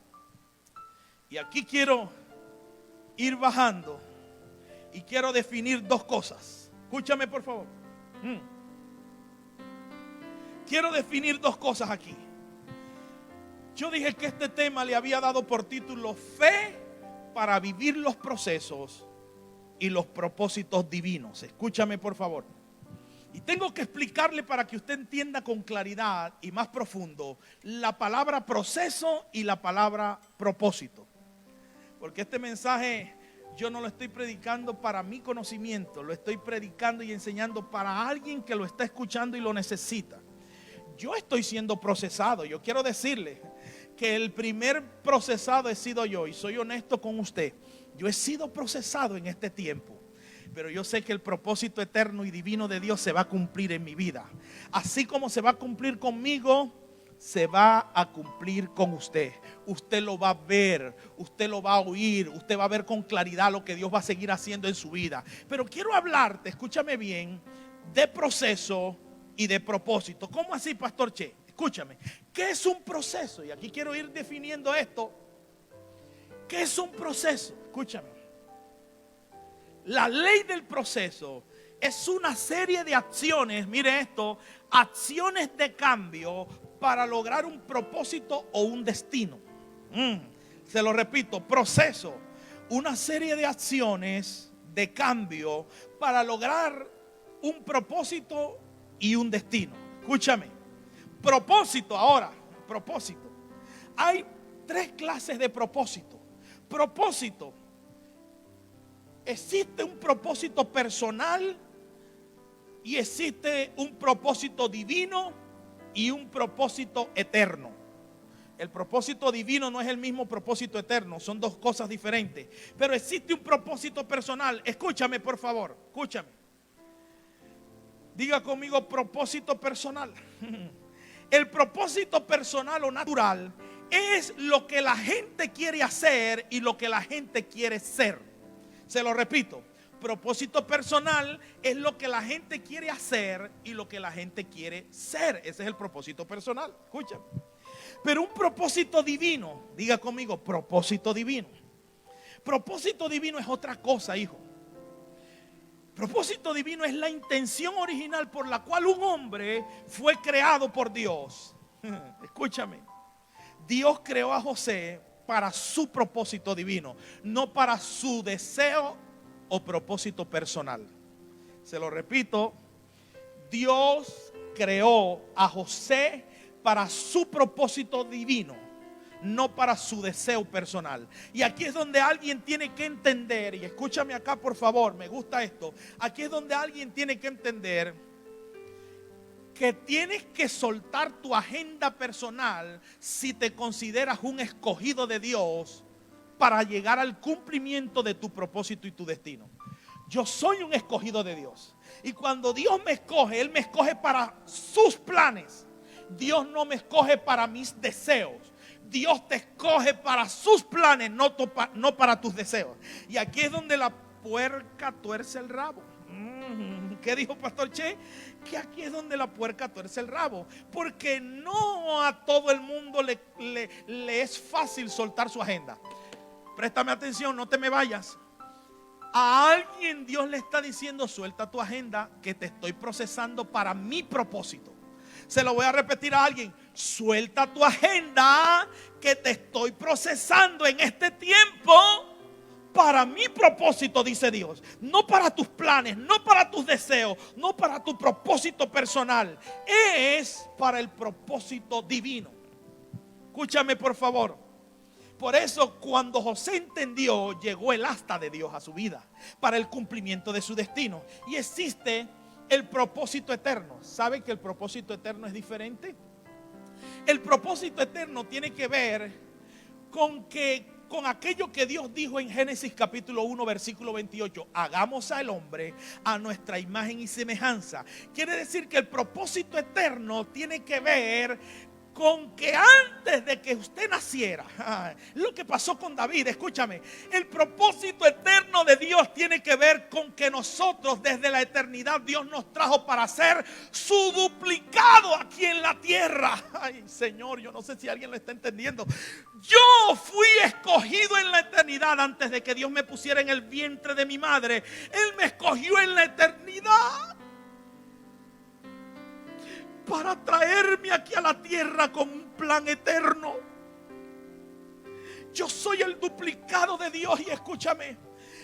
Y aquí quiero ir bajando y quiero definir dos cosas. Escúchame por favor. Quiero definir dos cosas aquí. Yo dije que este tema le había dado por título Fe para vivir los procesos y los propósitos divinos. Escúchame por favor. Y tengo que explicarle para que usted entienda con claridad y más profundo la palabra proceso y la palabra propósito. Porque este mensaje yo no lo estoy predicando para mi conocimiento, lo estoy predicando y enseñando para alguien que lo está escuchando y lo necesita. Yo estoy siendo procesado. Yo quiero decirle que el primer procesado he sido yo, y soy honesto con usted. Yo he sido procesado en este tiempo, pero yo sé que el propósito eterno y divino de Dios se va a cumplir en mi vida. Así como se va a cumplir conmigo, se va a cumplir con usted. Usted lo va a ver, usted lo va a oír, usted va a ver con claridad lo que Dios va a seguir haciendo en su vida. Pero quiero hablarte, escúchame bien, de proceso y de propósito. ¿Cómo así, Pastor Che? Escúchame, ¿qué es un proceso? Y aquí quiero ir definiendo esto. ¿Qué es un proceso? Escúchame. La ley del proceso es una serie de acciones, mire esto, acciones de cambio para lograr un propósito o un destino. Se lo repito, proceso, una serie de acciones de cambio para lograr un propósito y un destino. Escúchame, propósito ahora, propósito. Hay tres clases de propósito. Propósito, existe un propósito personal y existe un propósito divino y un propósito eterno. El propósito divino no es el mismo propósito eterno, son dos cosas diferentes. Pero existe un propósito personal. Escúchame por favor, escúchame. Diga conmigo, propósito personal. El propósito personal o natural es lo que la gente quiere hacer y lo que la gente quiere ser. Se lo repito, propósito personal es lo que la gente quiere hacer y lo que la gente quiere ser. Ese es el propósito personal. Escúchame. Pero un propósito divino, diga conmigo, propósito divino. Propósito divino es otra cosa, hijo. Propósito divino es la intención original por la cual un hombre fue creado por Dios. Escúchame. Dios creó a José para su propósito divino, no para su deseo o propósito personal. Se lo repito, Dios creó a José para su propósito divino, no para su deseo personal. Y aquí es donde alguien tiene que entender, y escúchame acá por favor, me gusta esto. Aquí es donde alguien tiene que entender que tienes que soltar tu agenda personal si te consideras un escogido de Dios para llegar al cumplimiento de tu propósito y tu destino. Yo soy un escogido de Dios, y cuando Dios me escoge, Él me escoge para sus planes. Dios no me escoge para mis deseos. Dios te escoge para sus planes, no para tus deseos. Y aquí es donde la puerca tuerce el rabo. ¿Qué dijo Pastor Che? Que aquí es donde la puerca tuerce el rabo. Porque no a todo el mundo le es fácil soltar su agenda. Préstame atención, no te me vayas. A alguien Dios le está diciendo: suelta tu agenda, que te estoy procesando para mi propósito. Se lo voy a repetir a alguien: suelta tu agenda, que te estoy procesando en este tiempo para mi propósito, dice Dios. No para tus planes, no para tus deseos, no para tu propósito personal. Es para el propósito divino. Escúchame por favor. Por eso cuando José entendió, llegó el asta de Dios a su vida para el cumplimiento de su destino. Y existe el propósito eterno. ¿Saben que el propósito eterno es diferente? El propósito eterno tiene que ver con aquello que Dios dijo en Génesis capítulo 1 versículo 28: hagamos al hombre a nuestra imagen y semejanza. Quiere decir que el propósito eterno tiene que ver con que antes de que usted naciera, lo que pasó con David, escúchame, el propósito eterno de Dios tiene que ver con que nosotros desde la eternidad Dios nos trajo para ser su duplicado aquí en la tierra. Ay, Señor, yo no sé si alguien lo está entendiendo. Yo fui escogido en la eternidad antes de que Dios me pusiera en el vientre de mi madre. Él me escogió en la eternidad para traerme aquí a la tierra con un plan eterno. Yo soy el duplicado de Dios. Y escúchame,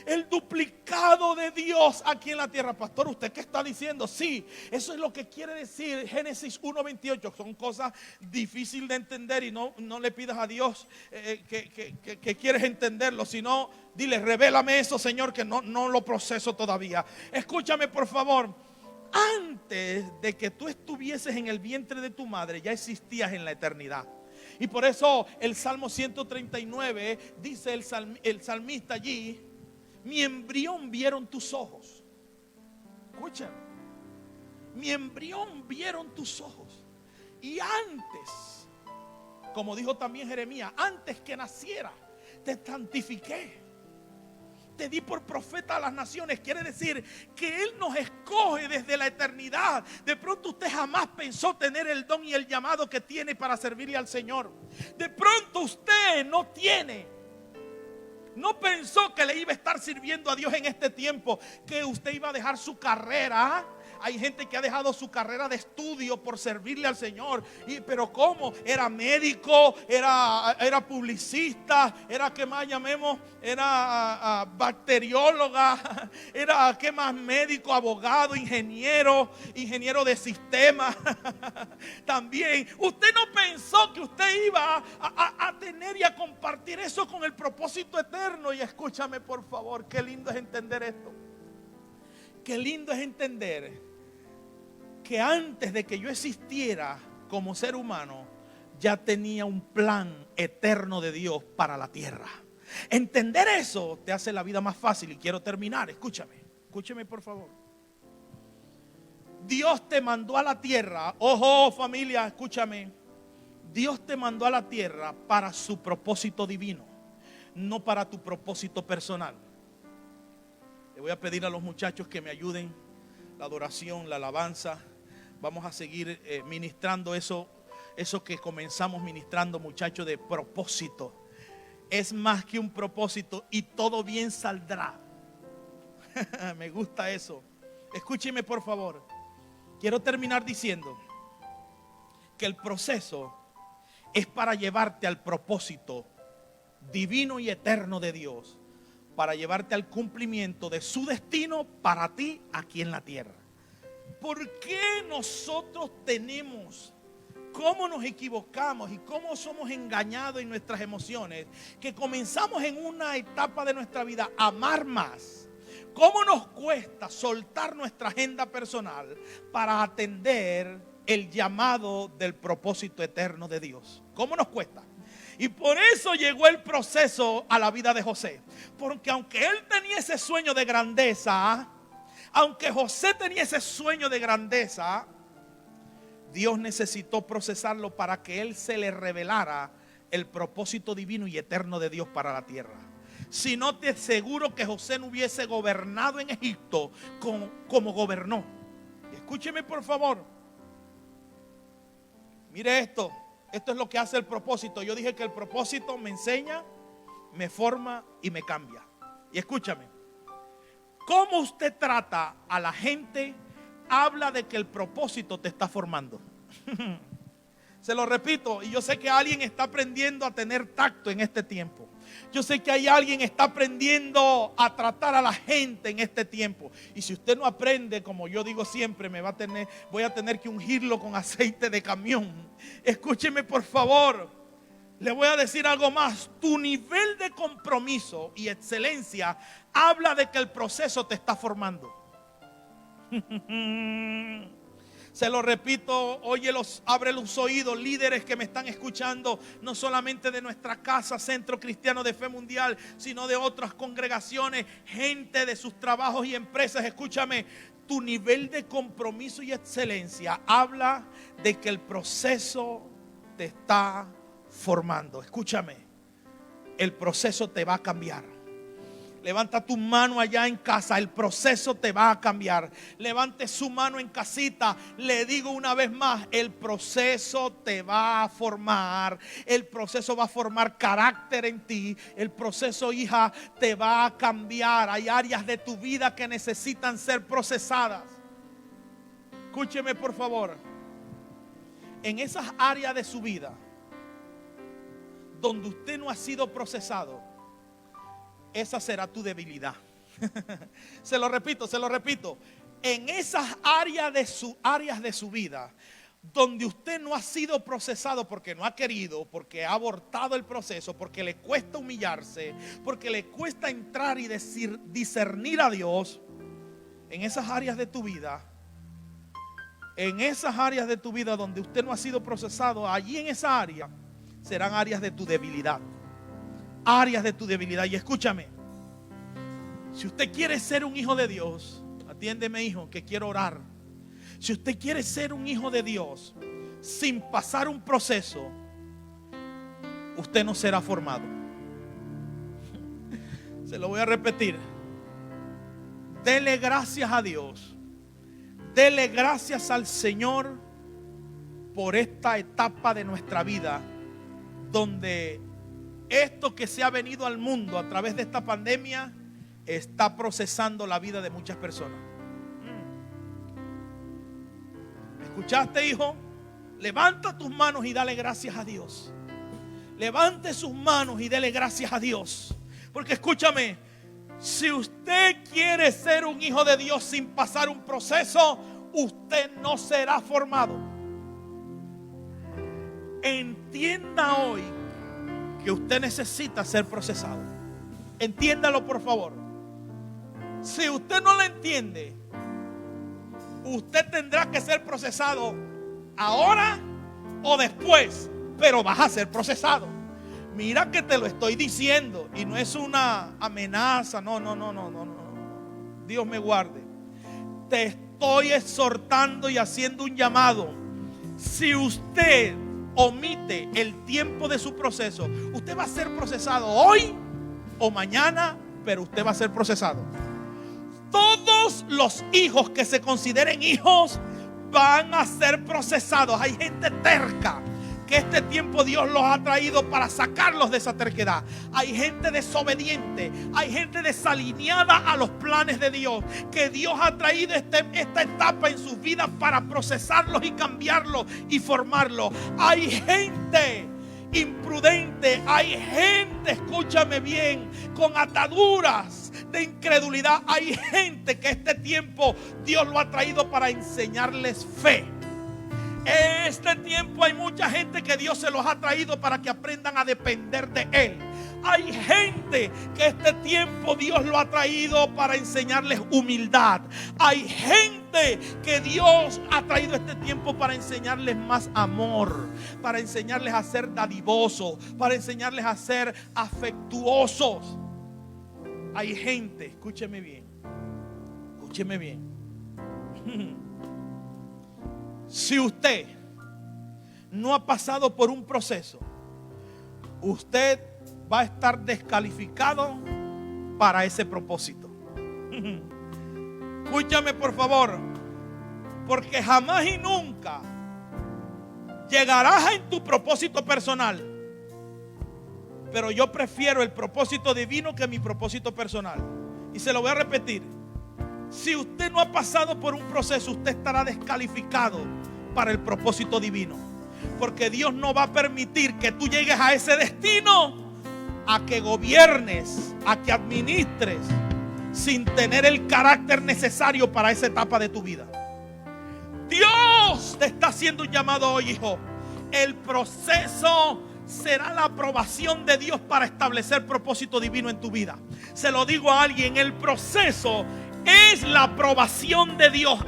el duplicado de Dios aquí en la tierra. Pastor, ¿usted qué está diciendo? Sí, eso es lo que quiere decir Génesis 1:28. Son cosas difíciles de entender y no le pidas a Dios que quieres entenderlo. Sino dile: revélame eso, Señor, que no lo proceso todavía. Escúchame por favor. Antes de que tú estuvieses en el vientre de tu madre, ya existías en la eternidad. Y por eso el Salmo 139 dice el salmista allí: mi embrión vieron tus ojos. Escuchen, mi embrión vieron tus ojos. Y antes, como dijo también Jeremías, antes que naciera te santifiqué, te di por profeta a las naciones. Quiere decir que Él nos escoge desde la eternidad. De pronto usted jamás pensó tener el don y el llamado que tiene para servirle al Señor. De pronto usted no pensó que le iba a estar sirviendo a Dios en este tiempo, que usted iba a dejar su carrera. Hay gente que ha dejado su carrera de estudio por servirle al Señor. Pero ¿cómo? Era médico, era publicista, era, ¿qué más llamemos? Era bacterióloga, era, ¿qué más? Médico, abogado, ingeniero de sistemas. También usted no pensó que usted iba a tener y a compartir eso con el propósito eterno. Y escúchame por favor, qué lindo es entender esto. Qué lindo es entender que antes de que yo existiera como ser humano, ya tenía un plan eterno de Dios para la tierra. Entender eso te hace la vida más fácil. Y quiero terminar, escúchame por favor. Dios te mandó a la tierra. Ojo familia, escúchame. Dios te mandó a la tierra para su propósito divino, no para tu propósito personal. Le voy a pedir a los muchachos que me ayuden. La adoración, la alabanza. Vamos a seguir ministrando eso que comenzamos ministrando, muchachos, de propósito. Es más que un propósito y todo bien saldrá. Me gusta eso. Escúcheme por favor. Quiero terminar diciendo que el proceso es para llevarte al propósito divino y eterno de Dios, para llevarte al cumplimiento de su destino para ti aquí en la tierra. ¿Por qué nosotros tenemos, cómo nos equivocamos y cómo somos engañados en nuestras emociones, que comenzamos en una etapa de nuestra vida a amar más? ¿Cómo nos cuesta soltar nuestra agenda personal para atender el llamado del propósito eterno de Dios? ¿Cómo nos cuesta? Y por eso llegó el proceso a la vida de José. Porque aunque él tenía ese sueño de grandeza, aunque José tenía ese sueño de grandeza, Dios necesitó procesarlo para que él se le revelara el propósito divino y eterno de Dios para la tierra. Si no, te aseguro que José no hubiese gobernado en Egipto como gobernó. Escúcheme por favor. Mire esto. Esto es lo que hace el propósito. Yo dije que el propósito me enseña, me forma y me cambia. Y escúchame. Cómo usted trata a la gente habla de que el propósito te está formando. Se lo repito, y yo sé que alguien está aprendiendo a tener tacto en este tiempo. Yo sé que hay alguien que está aprendiendo a tratar a la gente en este tiempo. Y si usted no aprende, como yo digo siempre, voy a tener que ungirlo con aceite de camión. Escúcheme por favor. Le voy a decir algo más. Tu nivel de compromiso y excelencia habla de que el proceso te está formando. Se lo repito, abre los oídos, líderes que me están escuchando, no solamente de nuestra casa, Centro Cristiano de Fe Mundial, sino de otras congregaciones, gente de sus trabajos y empresas. Escúchame, tu nivel de compromiso y excelencia habla de que el proceso te está formando. Escúchame, el proceso te va a cambiar. Levanta tu mano allá en casa, el proceso te va a cambiar. Levante su mano en casita. Le digo una vez más, el proceso te va a formar. El proceso va a formar carácter en ti. El proceso, hija, te va a cambiar. Hay áreas de tu vida que necesitan ser procesadas. Escúcheme por favor. En esas áreas de su vida donde usted no ha sido procesado, esa será tu debilidad. Se lo repito. En esas áreas de su vida donde usted no ha sido procesado porque no ha querido, porque ha abortado el proceso, porque le cuesta humillarse, porque le cuesta entrar y discernir a Dios, en esas áreas de tu vida, donde usted no ha sido procesado, allí en esa área serán áreas de tu debilidad. Áreas de tu debilidad. Y escúchame, si usted quiere ser un hijo de Dios, atiéndeme, hijo, que quiero orar. Si usted quiere ser un hijo de Dios sin pasar un proceso, usted no será formado. Se lo voy a repetir. Dele gracias a Dios. Dele gracias al Señor por esta etapa de nuestra vida donde esto que se ha venido al mundo a través de esta pandemia está procesando la vida de muchas personas. ¿Me escuchaste, hijo? Levanta tus manos y dale gracias a Dios. Levante sus manos y dele gracias a Dios. Porque escúchame, si usted quiere ser un hijo de Dios sin pasar un proceso, usted no será formado. Entienda hoy que usted necesita ser procesado. Entiéndalo por favor. Si usted no lo entiende, usted tendrá que ser procesado ahora o después, pero vas a ser procesado. Mira que te lo estoy diciendo y no es una amenaza, no. Dios me guarde. Te estoy exhortando y haciendo un llamado. Si usted omite el tiempo de su proceso, usted va a ser procesado hoy o mañana, pero usted va a ser procesado. Todos los hijos que se consideren hijos van a ser procesados. Hay gente terca que este tiempo Dios los ha traído para sacarlos de esa terquedad. Hay gente desobediente, hay gente desalineada a los planes de Dios, que Dios ha traído esta etapa en sus vidas para procesarlos y cambiarlos y formarlos. Hay gente imprudente, hay gente, escúchame bien, con ataduras de incredulidad. Hay gente que este tiempo Dios lo ha traído para enseñarles fe. Este tiempo hay mucha gente que Dios se los ha traído para que aprendan a depender de Él. Hay gente que este tiempo Dios lo ha traído para enseñarles humildad. Hay gente que Dios ha traído este tiempo para enseñarles más amor, para enseñarles a ser dadivosos, para enseñarles a ser afectuosos. Hay gente, escúcheme bien. Si usted no ha pasado por un proceso, usted va a estar descalificado para ese propósito. Escúchame por favor, porque jamás y nunca llegarás en tu propósito personal. Pero yo prefiero el propósito divino que mi propósito personal. Y se lo voy a repetir. Si usted no ha pasado por un proceso, usted estará descalificado para el propósito divino. Porque Dios no va a permitir que tú llegues a ese destino, a que gobiernes, a que administres, sin tener el carácter necesario para esa etapa de tu vida. Dios te está haciendo un llamado hoy, hijo. El proceso será la aprobación de Dios para establecer propósito divino en tu vida. Se lo digo a alguien, el proceso es la aprobación de Dios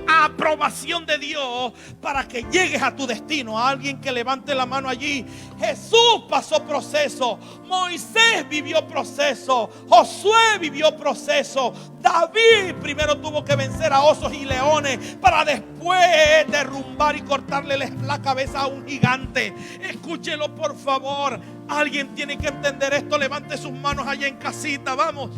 para que llegues a tu destino. A alguien que levante la mano allí. Jesús pasó proceso, Moisés vivió proceso, Josué vivió proceso, David primero tuvo que vencer a osos y leones para después derrumbar y cortarle la cabeza a un gigante. Escúchelo por favor. Alguien tiene que entender esto. Levante sus manos allá en casita, vamos.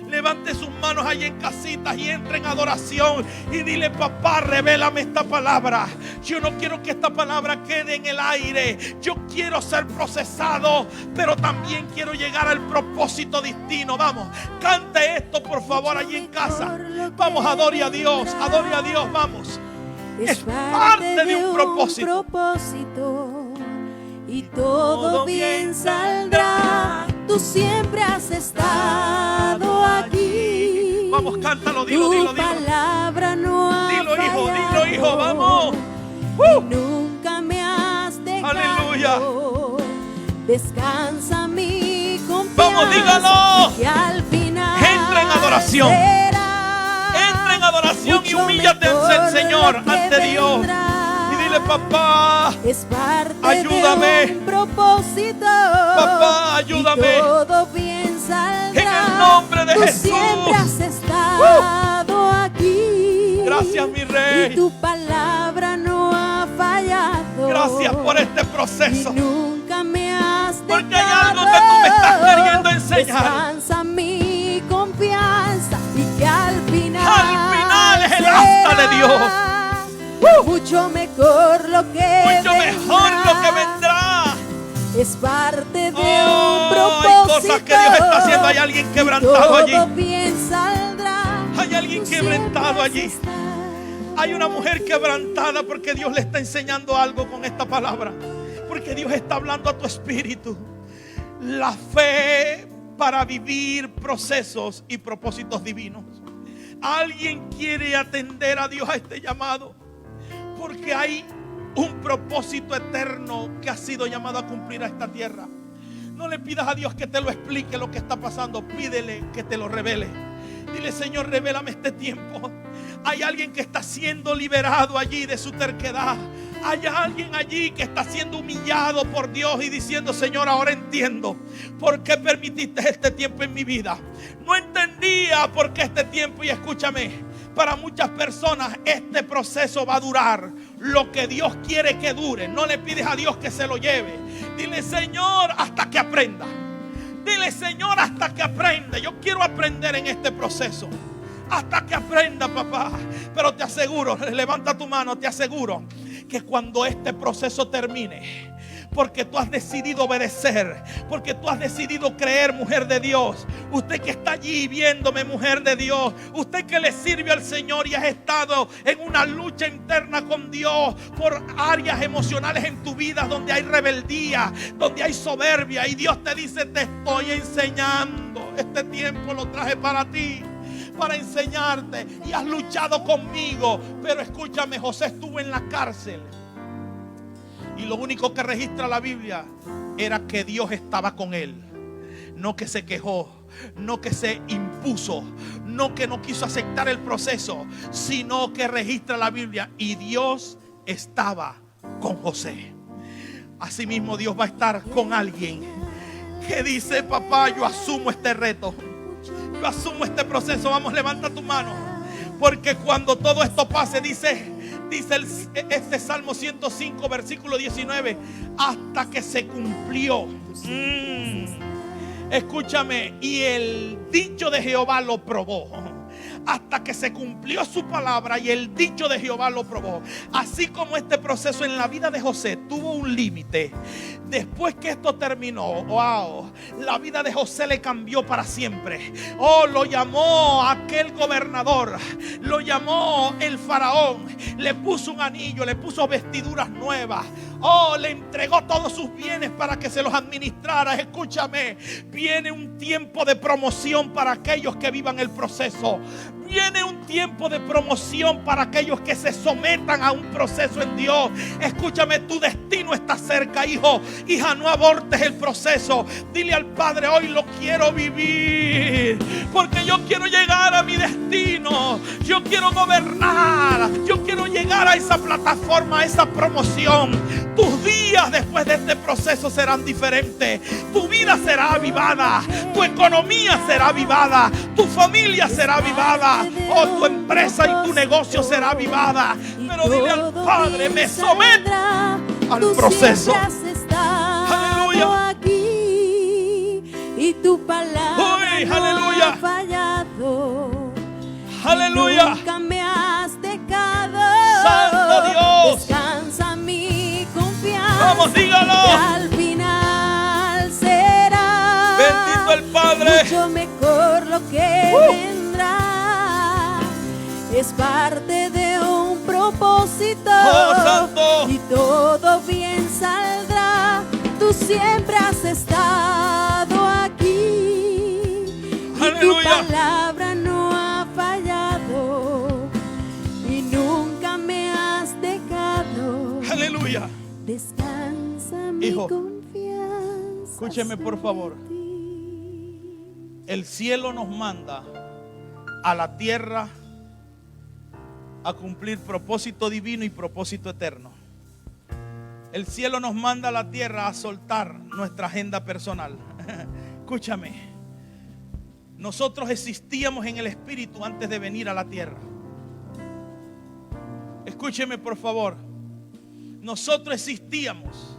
Levante sus manos allí en casitas y entre en adoración y dile: papá, revélame esta palabra. Yo no quiero que esta palabra quede en el aire. Yo quiero ser procesado, pero también quiero llegar al propósito destino. Vamos, cante esto por favor allí en casa. Vamos, adore a Dios, vamos. Es parte de un propósito. Y todo bien saldrá. Tú siempre has estado aquí. Vamos, cántalo, dilo. Tu palabra no ha fallado. Dilo, hijo, vamos. Y nunca me has dejado. Aleluya. Descansa mi confianza. Vamos, dígalo. Y al final entra en adoración. Entra en adoración y humíllate ante el Señor, ante Dios. Y dile: papá, es parte ayúdame. De un propósito. Papá, ayúdame. Y todo bien saldrá. En el nombre de Tú Jesús. siempre has estado aquí. Gracias, mi Rey. Y tu palabra no ha fallado. Gracias por este proceso. Y nunca me has dejado. Porque hay algo que tú me estás queriendo enseñar. Descansa mi confianza y que al final es el asta de Dios. Mucho mejor lo que vendrá. Es parte de un propósito. Hay cosas que Dios está haciendo. Hay alguien quebrantado allí. Todo bien saldrá. Hay alguien quebrantado allí. Hay una mujer quebrantada porque Dios le está enseñando algo con esta palabra. Porque Dios está hablando a tu espíritu. La fe para vivir procesos y propósitos divinos. Alguien quiere atender a Dios a este llamado. Porque hay un propósito eterno que ha sido llamado a cumplir a esta tierra. No le pidas a Dios que te lo explique lo que está pasando. Pídele que te lo revele. Dile: Señor, revélame este tiempo. Hay alguien que está siendo liberado allí de su terquedad. Hay alguien allí que está siendo humillado por Dios y diciendo: Señor, ahora entiendo por qué permitiste este tiempo en mi vida. No entendía por qué este tiempo. Y escúchame, para muchas personas este proceso va a durar lo que Dios quiere que dure. No le pides a Dios que se lo lleve. Dile: Señor, hasta que aprenda. Dile: Señor, hasta que aprenda. Yo quiero aprender en este proceso. Hasta que aprenda, papá. Pero te aseguro, levanta tu mano, te aseguro que cuando este proceso termine, porque tú has decidido obedecer, porque tú has decidido creer, mujer de Dios. Usted que está allí viéndome, mujer de Dios, usted que le sirve al Señor y has estado en una lucha interna con Dios por áreas emocionales en tu vida donde hay rebeldía, donde hay soberbia, y Dios te dice: te estoy enseñando. Este tiempo lo traje para ti, para enseñarte, y has luchado conmigo. Pero escúchame, José estuvo en la cárcel y lo único que registra la Biblia era que Dios estaba con él. No que se quejó, no que se impuso, no que no quiso aceptar el proceso, sino que registra la Biblia: y Dios estaba con José. Asimismo, Dios va a estar con alguien que dice: papá, yo asumo este reto, yo asumo este proceso. Vamos, levanta tu mano. Porque cuando todo esto pase, dice: Dice este Salmo 105, versículo 19, hasta que se cumplió. Escúchame, y el dicho de Jehová lo probó. Hasta que se cumplió su palabra y el dicho de Jehová lo probó. Así como este proceso en la vida de José tuvo un límite, después que esto terminó, wow, la vida de José le cambió para siempre. Oh, lo llamó aquel gobernador, lo llamó el faraón, le puso un anillo, le puso vestiduras nuevas. Oh, le entregó todos sus bienes para que se los administrara. Escúchame, viene un tiempo de promoción para aquellos que vivan el proceso. Viene un tiempo de promoción para aquellos que se sometan a un proceso en Dios. Escúchame, tu destino está cerca, hijo. Hija, no abortes el proceso. Dile al Padre, hoy lo quiero vivir, porque yo quiero llegar a mi destino. Yo quiero gobernar. Yo quiero llegar a esa plataforma, a esa promoción. Tus días después de este proceso serán diferentes. Tu vida será avivada. Tu economía será avivada. Tu familia será avivada. Oh, tu empresa y tu negocio será avivada. Pero dile al Padre, me someto al proceso. Aleluya. Aquí, y tu palabra aleluya. no ha fallado. Aleluya. Nunca me has dejado. Santo Dios. Descansa mi confianza. Vamos, dígalo. Al final será bendito el Padre. mucho mejor lo que vendrá. Es parte de un propósito. Oh, santo. Y todo bien saldrá. Tú siempre has estado aquí. Aleluya. Y tu palabra no ha fallado. Y nunca me has dejado. Aleluya. Descansa mi Hijo, confianza. escúcheme por favor. El cielo nos manda a la tierra a cumplir propósito divino y propósito eterno. El cielo nos manda a la tierra a soltar nuestra agenda personal. Escúchame, nosotros existíamos en el espíritu antes de venir a la tierra. Escúcheme por favor, nosotros existíamos.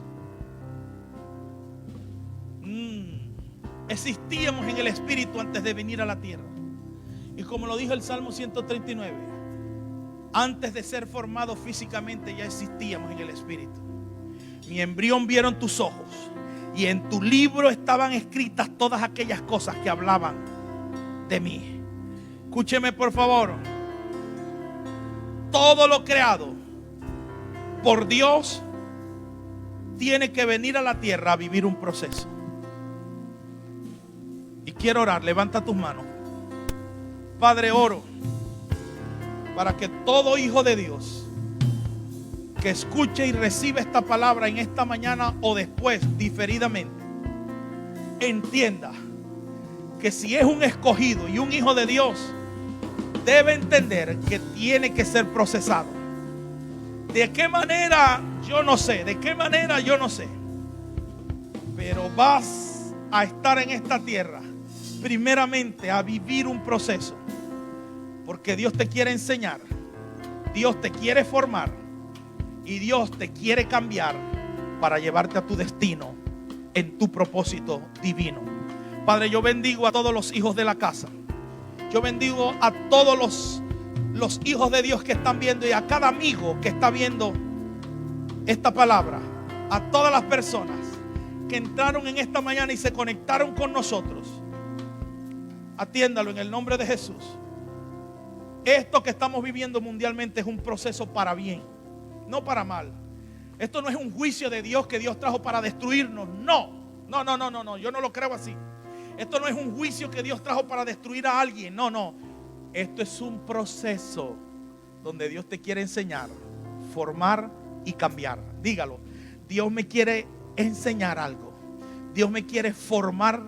Existíamos en el espíritu antes de venir a la tierra. Y como lo dijo el Salmo 139, antes de ser formados físicamente ya existíamos en el espíritu. Mi embrión vieron tus ojos, y en tu libro estaban escritas todas aquellas cosas que hablaban de mí. Escúcheme por favor. Todo lo creado por Dios tiene que venir a la tierra a vivir un proceso. Y quiero orar, levanta tus manos. Padre, oro para que todo hijo de Dios que escuche y reciba esta palabra en esta mañana o después, diferidamente, entienda que si es un escogido y un hijo de Dios, debe entender que tiene que ser procesado. ¿De qué manera? Yo no sé. ¿De qué manera? Yo no sé. Pero vas a estar en esta tierra primeramente a vivir un proceso, porque Dios te quiere enseñar, Dios te quiere formar y Dios te quiere cambiar para llevarte a tu destino en tu propósito divino. Padre, yo bendigo a todos los hijos de la casa. Yo bendigo a todos los hijos de Dios que están viendo, y a cada amigo que está viendo esta palabra, a todas las personas que entraron en esta mañana y se conectaron con nosotros. Atiéndalo en el nombre de Jesús. Esto que estamos viviendo mundialmente es un proceso para bien, no para mal. Esto no es un juicio de Dios que Dios trajo para destruirnos. No, yo no lo creo así. Esto no es un juicio que Dios trajo para destruir a alguien. No. Esto es un proceso donde Dios te quiere enseñar, formar y cambiar. Dígalo. Dios me quiere enseñar algo. Dios me quiere formar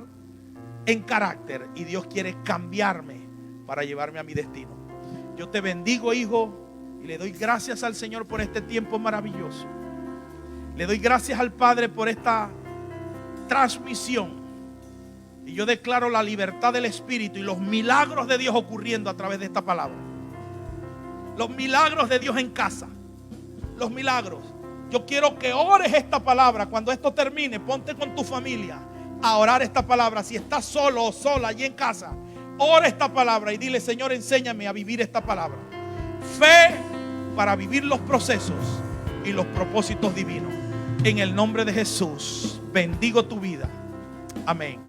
en carácter y Dios quiere cambiarme para llevarme a mi destino. Yo te bendigo, hijo, y le doy gracias al Señor por este tiempo maravilloso. Le doy gracias al Padre por esta transmisión. Y yo declaro la libertad del Espíritu y los milagros de Dios ocurriendo a través de esta palabra. Los milagros de Dios en casa, los milagros. Yo quiero que ores esta palabra. Cuando esto termine, ponte con tu familia a orar esta palabra. Si estás solo o sola allí en casa, ora esta palabra y dile: Señor, enséñame a vivir esta palabra. Fe para vivir los procesos y los propósitos divinos. En el nombre de Jesús, bendigo tu vida. Amén.